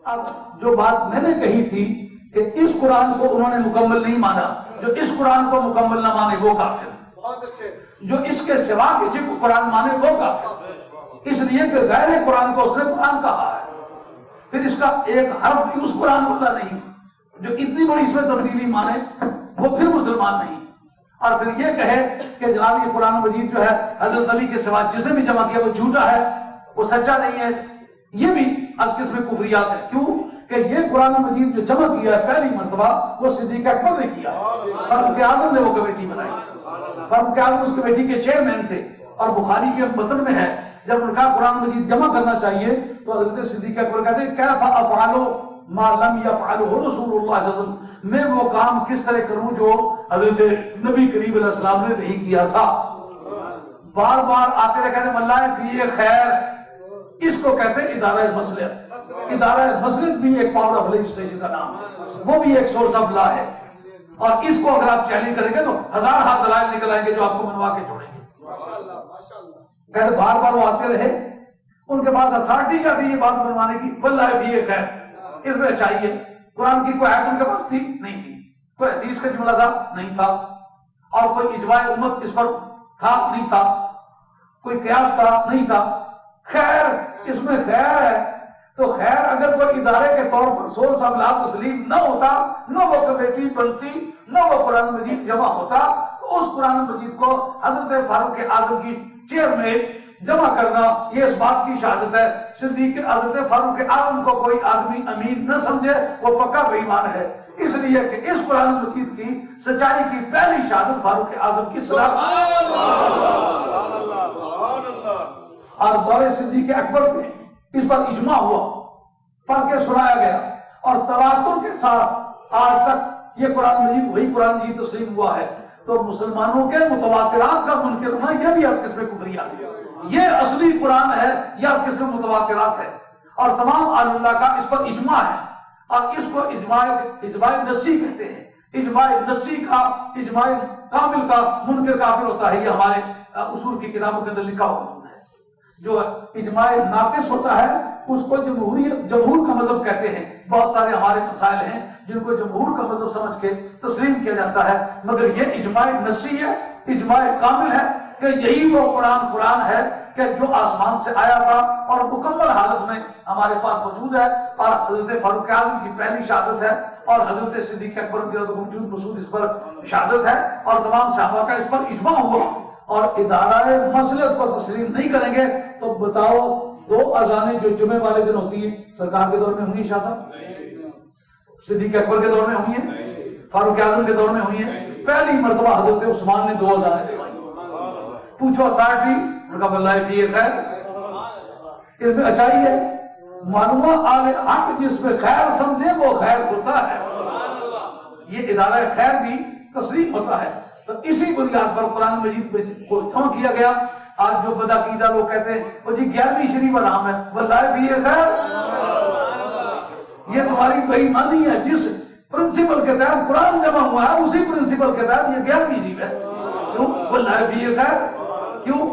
اب جو بات میں نے کہی تھی کہ اس قرآن کو انہوں نے مکمل نہیں مانا، جو اس قرآن کو مکمل نہ مانے وہ کافر، بہت اچھے، جو اس کے سوا کسی کو قرآن مانے وہ کافر، اس لیے کہ غیر قرآن کو اس نے قرآن کہا ہے، پھر اس کا ایک حرف بھی اس قرآن والا نہیں، جو اتنی بڑی اس میں تبدیلی مانے وہ پھر مسلمان نہیں، اور پھر یہ کہے کہ جناب یہ قرآن مجید جو ہے حضرت علی کے سوا جس نے بھی جمع کیا وہ جھوٹا ہے، وہ سچا نہیں ہے، یہ بھی از قسم کفریات ہے۔ کیوں کہ یہ قرآن مجید جو جمع کیا ہے پہلی مرتبہ وہ صدیق اکبر نے کیا، فاروق اعظم نے وہ کمیٹی بنائی، فاروق اعظم اس کمیٹی کے چیئرمین تھے، اور بخاری کے متن میں ہے جب ان کا قرآن مجید جمع کرنا چاہیے تو حضرت صدیق اکبر کہتے ہیں کیف افعل ما لم یفعلہ رسول اللہ صلی اللہ علیہ وسلم، میں وہ کام کس طرح کروں جو حضرت نبی کریم علیہ السلام نے نہیں کیا تھا۔ بار بار آتے رہے کہتے ہیں واللہ فی خیر، اس کو کہتے ہیں ادارہ مسلک، ادارہ مسلک بھی ایک پاور آف لیجسلیشن کا نام ہے، وہ بھی ایک سورس آف لا ہے، اور اس کو اگر آپ چیلنج کریں گے تو ہزار ہاتھ دلائل نکل آئیں گے جو آپ کو منوا کے چھوڑیں گے۔ کہتے بار بار وہ آتے رہے، ان کے پاس اتھارٹی کا تھی یہ بات منوانے کی، واللہ فی خیر، اس میں چاہیے قرآن کی کوئی آیت ان کے پاس تھی نہیں تھی، کوئی حدیث کا جملہ تھا نہیں تھا، اور کوئی اجماع امت اس پر تھا نہیں تھا، کوئی قیاس تھا نہیں تھا، خیر اس میں خیر ہے، تو خیر اگر کوئی ادارے کے طور پر سورس آف لا تسلیم نہ ہوتا، نہ وہ کمیٹی بنتی، نہ وہ قرآن مجید جمع ہوتا، تو اس قرآن مجید کو حضرت فاروق اعظم کی چیئر میں جمع کرنا یہ اس بات کی شہادت ہے صدیق حضرت فاروق اعظم کو کوئی آدمی امین نہ سمجھے وہ پکا بے ایمان ہے، اس لیے کہ اس قرآن مجید کی سچائی کی پہلی شہادت فاروق اعظم کی صلاح اور دور صدیق اکبر میں اس پر اجماع ہوا، پڑھ کے سنایا گیا، اور تواتر کے ساتھ آج تک یہ قرآن مجید وہی قرآن مجید تسلیم ہوا ہے، تو مسلمانوں کے متواترات کا منکر ہونا یہ بھی اس قسم کفریات ہے، یہ اصلی قرآن ہے، یہ اس قسم متواترات ہے، اور تمام اہل اللہ کا اس پر اجماع ہے، اور اس کو اجماع نصی کہتے ہیں۔ اجماع نصی کا، اجماع کامل کا منکر کافر ہوتا ہے، یہ ہمارے اصول کی کتابوں کے اندر لکھا ہوا ہے۔ جو اجماع ناقص ہوتا ہے اس کو جمہور کا مذہب کہتے ہیں، بہت سارے ہمارے مسائل ہیں جن کو جمہور کا مذہب سمجھ کے تسلیم کیا جاتا ہے، مگر یہ اجماع نصی ہے، اجماع کامل ہے کہ یہی وہ قرآن ہے کہ جو آسمان سے آیا تھا اور مکمل حالت میں ہمارے پاس موجود ہے، اور حضرت فاروق اعظم کی پہلی شہادت ہے، اور حضرت صدیق اکبر رضی اللہ عنہ موجود مسعود اس پر شہادت ہے، اور تمام صحابہ کا اس پر اجماع ہوا، اور ادارہ مسلک کو تسلیم نہیں کریں گے تو بتاؤ دو اذانیں جو جمعے والے دن ہوتی ہیں سرکار کے دور میں ہوئی، شاہ صاحب صدیق اکبر کے دور میں ہوئی ہیں، فاروق اعظم کے دور میں ہوئی ہیں، پہلی مرتبہ حضرت عثمان نے 2 اذانیں دلوائی، پوچھو اتھارٹی، ان کا واللہ فی خیر، اس میں اچھائی ہے، معلومہ آل حق جس میں خیر سمجھے وہ خیر ہوتا ہے، یہ ادارہ خیر بھی تسلیم ہوتا ہے، تو اسی بنیاد پر قرآن مجید کو جمع کیا گیا۔ آج جو بدعقیدہ لوگ کہتے ہیں وہ جی 11ویں شریف نام ہے، واللہ فی خیر، یہ تمہاری بے ایمانی ہے، جس پرنسپل کے تحت قرآن جمع ہوا ہے اسی پرنسپل کے تحت یہ 11ویں شریف ہے، کیوں واللہ فی خیر، کیوں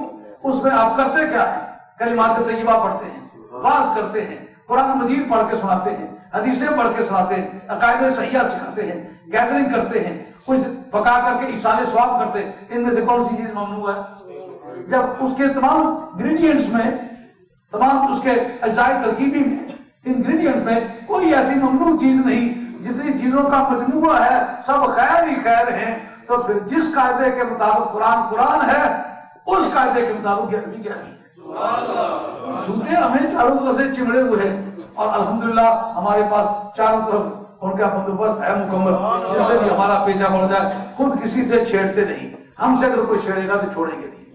اس میں آپ کرتے کیا ہیں؟ کلمات طیبہ پڑھتے ہیں، واعظ کرتے ہیں، قرآن مجید پڑھ کے سناتے ہیں، حدیثیں پڑھ کے سناتے ہیں، عقائد صحیحہ سکھاتے ہیں، گیدرنگ کرتے ہیں، کچھ پکا کر کے ایصال ثواب کرتے ہیں، ان میں سے کون سی چیز ممنوع ہے؟ جب اس کے تمام انگریڈینٹس میں، تمام اس کے اجزاء ترکیبی میں، انگریڈینٹس میں کوئی ایسی ممنوع چیز نہیں، جتنی چیزوں کا مجموعہ ہے سب خیر ہی خیر ہیں، تو پھر جس قاعدے کے مطابق قرآن ہے اس قاعدے کے مطابق 11ویں ہے۔ جھوٹے ہمیں چاروں طرف سے چمڑے ہوئے ہیں، اور الحمدللہ ہمارے پاس چاروں طرف ان کا بندوبست ہے مکمل، جس سے بھی ہمارا پیچھا پڑ جائے، خود کسی سے چھیڑتے نہیں، ہم سے اگر کوئی چھیڑے گا تو چھوڑیں گے نہیں۔